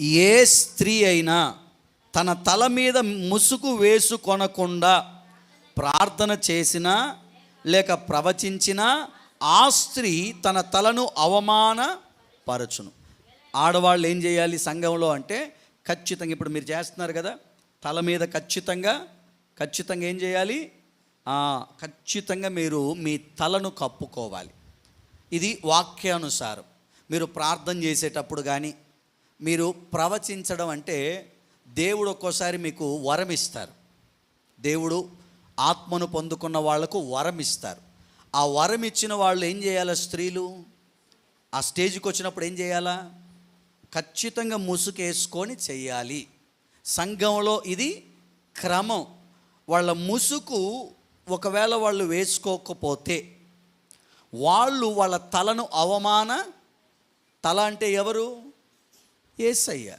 ఏ స్త్రీ అయినా తన తల మీద ముసుగు వేసుకొనకుండా ప్రార్థన చేసినా లేక ప్రవచించినా ఆ స్త్రీ తన తలను అవమానపరచును. ఆడవాళ్ళు ఏం చేయాలి సంఘంలో అంటే ఖచ్చితంగా, ఇప్పుడు మీరు చేస్తున్నారు కదా, తల మీద ఖచ్చితంగా ఏం చేయాలి? ఖచ్చితంగా మీరు మీ తలను కప్పుకోవాలి. ఇది వాక్యానుసారం. మీరు ప్రార్థన చేసేటప్పుడు కానీ, మీరు ప్రవచించడం అంటే దేవుడు ఒక్కోసారి మీకు వరం ఇస్తారు. దేవుడు ఆత్మను పొందుకున్న వాళ్లకు వరం ఇస్తారు. ఆ వరం ఇచ్చిన వాళ్ళు ఏం చేయాలా? స్త్రీలు ఆ స్టేజ్కి వచ్చినప్పుడు ఏం చేయాలా? ఖచ్చితంగా ముసుగేసుకొని చెయ్యాలి. సంఘంలో ఇది క్రమం. వాళ్ళ ముసుగు ఒకవేళ వాళ్ళు వేసుకోకపోతే వాళ్ళ తలను తల అంటే ఎవరు? యేసయ్య.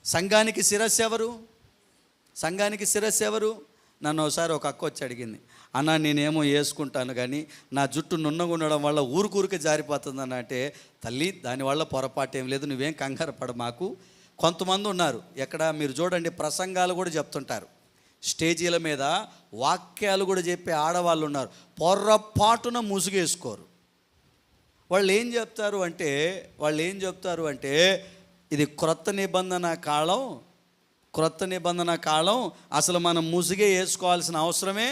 సంఘానికి శిరస్సు ఎవరు? నన్ను ఒకసారి ఒక అక్క వచ్చి అడిగింది, అన్న నేనేమో వేసుకుంటాను కానీ నా జుట్టు నున్నగా ఉండడం వల్ల ఊరికే జారిపోతుందన్న. అంటే తల్లి, దానివల్ల పొరపాటు ఏం లేదు, నువ్వేం కంగారు పడ మాకు. కొంతమంది ఉన్నారు, ఎక్కడ మీరు చూడండి, ప్రసంగాలు కూడా చెప్తుంటారు, స్టేజీల మీద వాక్యాలు కూడా చెప్పే ఆడవాళ్ళు ఉన్నారు, పొర్రపాటున ముసుగేసుకోరు. వాళ్ళు ఏం చెప్తారు అంటే ఇది క్రొత్త నిబంధన కాలం, అసలు మనం ముసుగే వేసుకోవాల్సిన అవసరమే.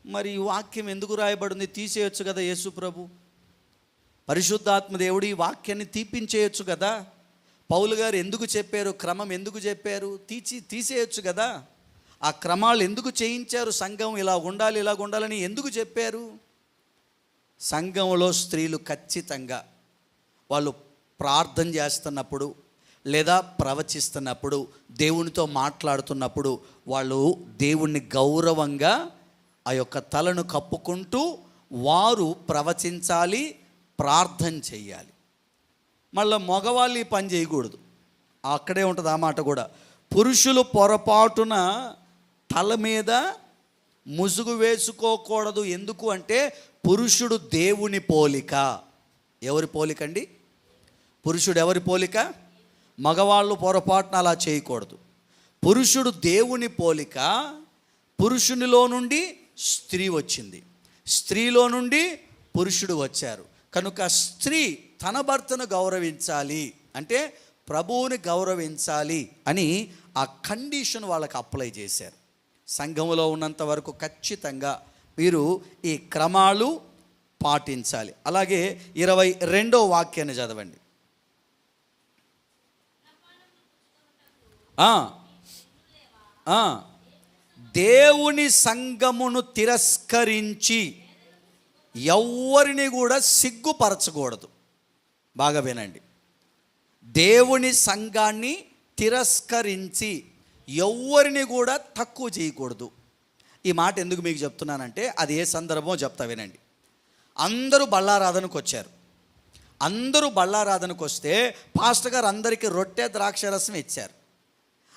మరి ఈ వాక్యం ఎందుకు రాయబడింది? తీసేయచ్చు కదా యేసు ప్రభు, పరిశుద్ధాత్మ దేవుడు ఈ వాక్యాన్ని తీపించేయచ్చు కదా. పౌలు గారు ఎందుకు చెప్పారు? క్రమం ఎందుకు చెప్పారు? తీసేయచ్చు కదా. ఆ క్రమాలు ఎందుకు చేయించారు? సంఘం ఇలా ఉండాలని ఎందుకు చెప్పారు? సంఘంలో స్త్రీలు ఖచ్చితంగా వాళ్ళు ప్రార్థన చేస్తున్నప్పుడు లేదా ప్రవచిస్తున్నప్పుడు, దేవునితో మాట్లాడుతున్నప్పుడు వాళ్ళు దేవుణ్ణి గౌరవంగా ఆ యొక్క తలను కప్పుకుంటూ వారు ప్రవచించాలి, ప్రార్థన చెయ్యాలి. మళ్ళీ మగవాళ్ళు ఈ పని చేయకూడదు. అక్కడే ఉంటుంది ఆ మాట కూడా. పురుషులు పొరపాటున తల మీద ముసుగు వేసుకోకూడదు. ఎందుకు అంటే పురుషుడు దేవుని పోలిక. ఎవరి పోలిక అండి? పురుషుడు ఎవరి పోలిక? మగవాళ్ళు పొరపాటున అలా చేయకూడదు. పురుషుడు దేవుని పోలిక. పురుషునిలో నుండి స్త్రీ వచ్చింది, స్త్రీలో నుండి పురుషుడు వచ్చారు. కనుక స్త్రీ తన భర్తను గౌరవించాలి అంటే ప్రభువుని గౌరవించాలి అని ఆ కండిషన్ వాళ్ళకి అప్లై చేశారు. సంఘంలో ఉన్నంత వరకు ఖచ్చితంగా మీరు ఈ క్రమాలు పాటించాలి. అలాగే 22వ వాక్యాన్ని చదవండి. దేవుని సంఘమును తిరస్కరించి ఎవ్వరిని కూడా సిగ్గుపరచకూడదు. బాగా వినండి. దేవుని సంఘాన్ని తిరస్కరించి ఎవ్వరిని కూడా తక్కువ చేయకూడదు. ఈ మాట ఎందుకు మీకు చెప్తున్నానంటే అది ఏ సందర్భమో చెప్తా వినండి. అందరూ బళ్ళారాధనకు వచ్చారు. అందరూ బళ్ళారాధనకు వస్తే పాస్టర్ గారు అందరికీ రొట్టె ద్రాక్షరసం ఇచ్చారు.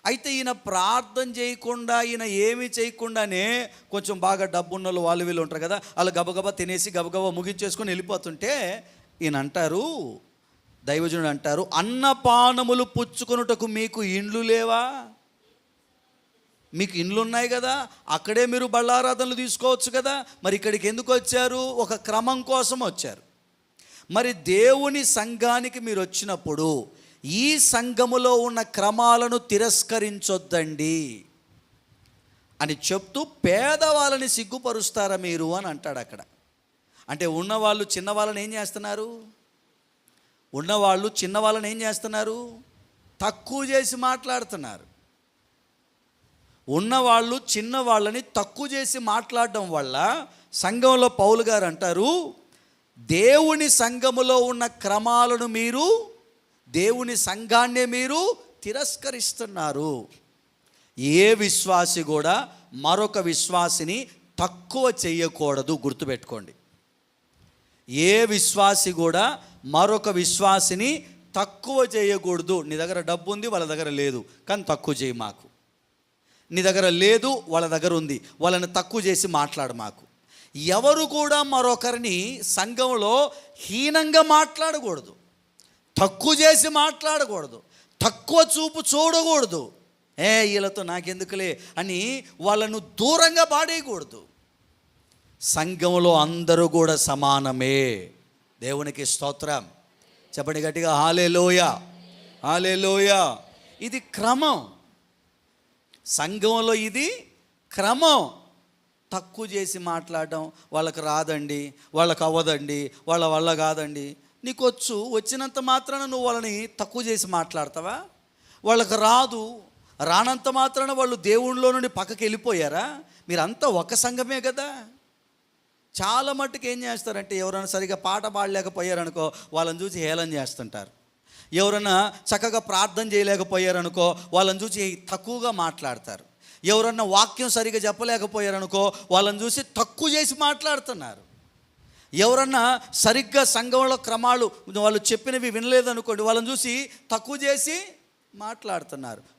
అయితే ఈయన ప్రార్థన చేయకుండా, ఈయన ఏమీ చేయకుండానే, కొంచెం బాగా డబ్బున్న వాళ్ళు వీళ్ళు ఉంటారు కదా, వాళ్ళు గబగబా తినేసి గబగబా ముగించేసుకొని వెళ్ళిపోతుంటే ఈయన అంటారు, దైవజనుడు అంటారు, అన్నపానములు పుచ్చుకొనుటకు మీకు ఇండ్లు లేవా? మీకు ఇండ్లు ఉన్నాయి కదా, అక్కడే మీరు బళ్ళారాధనలు తీసుకోవచ్చు కదా, మరి ఇక్కడికి ఎందుకు వచ్చారు? ఒక క్రమం కోసం వచ్చారు. మరి దేవుని సంఘానికి మీరు వచ్చినప్పుడు ఈ సంఘములో ఉన్న క్రమాలను తిరస్కరించొద్దండి అని చెప్తూ పేదవాళ్ళని సిగ్గుపరుస్తారా మీరు అని అంటాడు అక్కడ. అంటే ఉన్నవాళ్ళు చిన్నవాళ్ళని ఏం చేస్తున్నారు? తక్కువ చేసి మాట్లాడుతున్నారు. ఉన్నవాళ్ళు చిన్నవాళ్ళని తక్కువ చేసి మాట్లాడడం వల్ల సంఘంలో పౌలు గారు అంటారు, దేవుని సంఘములో ఉన్న క్రమాలను మీరు, దేవుని సంఘాన్నే మీరు తిరస్కరిస్తున్నారు. ఏ విశ్వాసి కూడా మరొక విశ్వాసిని తక్కువ చేయకూడదు. గుర్తుపెట్టుకోండి. ఏ విశ్వాసి కూడా మరొక విశ్వాసిని తక్కువ చేయకూడదు. నీ దగ్గర డబ్బు ఉంది, వాళ్ళ దగ్గర లేదు, కానీ తక్కువ చేయి మాకు. నీ దగ్గర లేదు, వాళ్ళ దగ్గర ఉంది, వాళ్ళని తక్కువ చేసి మాట్లాడు మాకు. ఎవరు కూడా మరొకరిని సంఘంలో హీనంగా మాట్లాడకూడదు, తక్కువ చేసి మాట్లాడకూడదు, తక్కువ చూపు చూడకూడదు. వీళ్ళతో నాకెందుకులే అని వాళ్ళను దూరంగా పాడేయకూడదు. సంఘంలో అందరూ కూడా సమానమే. దేవునికి స్తోత్రం. చెప్పండి గట్టిగా హల్లెలూయా, హల్లెలూయా. ఇది క్రమం. సంఘంలో ఇది క్రమం. తక్కువ చేసి మాట్లాడడం, వాళ్ళకి రాదండి, వాళ్ళకి అవ్వదండి, వాళ్ళ వల్ల కాదండి. నీకు వచ్చినంత మాత్రాన నువ్వు వాళ్ళని తక్కువ చేసి మాట్లాడతావా? వాళ్ళకి రానంత మాత్రాన వాళ్ళు దేవుళ్ళలో నుండి పక్కకి వెళ్ళిపోయారా? మీరంతా ఒక సంఘమే కదా. చాలా మట్టుకు ఏం చేస్తారంటే, ఎవరైనా సరిగా పాట పాడలేకపోయారనుకో వాళ్ళని చూసి హేళన చేస్తుంటారు. ఎవరైనా చక్కగా ప్రార్థన చేయలేకపోయారనుకో వాళ్ళని చూసి తక్కువగా మాట్లాడతారు. ఎవరన్నా వాక్యం సరిగా చెప్పలేకపోయారనుకో వాళ్ళని చూసి తక్కువ చేసి మాట్లాడుతున్నారు. ఎవరన్నా సరిగ్గా సంఘంలో క్రమాలు వాళ్ళు చెప్పినవి వినలేదనుకోండి వాళ్ళని చూసి తక్కువ చేసి మాట్లాడుతున్నారు.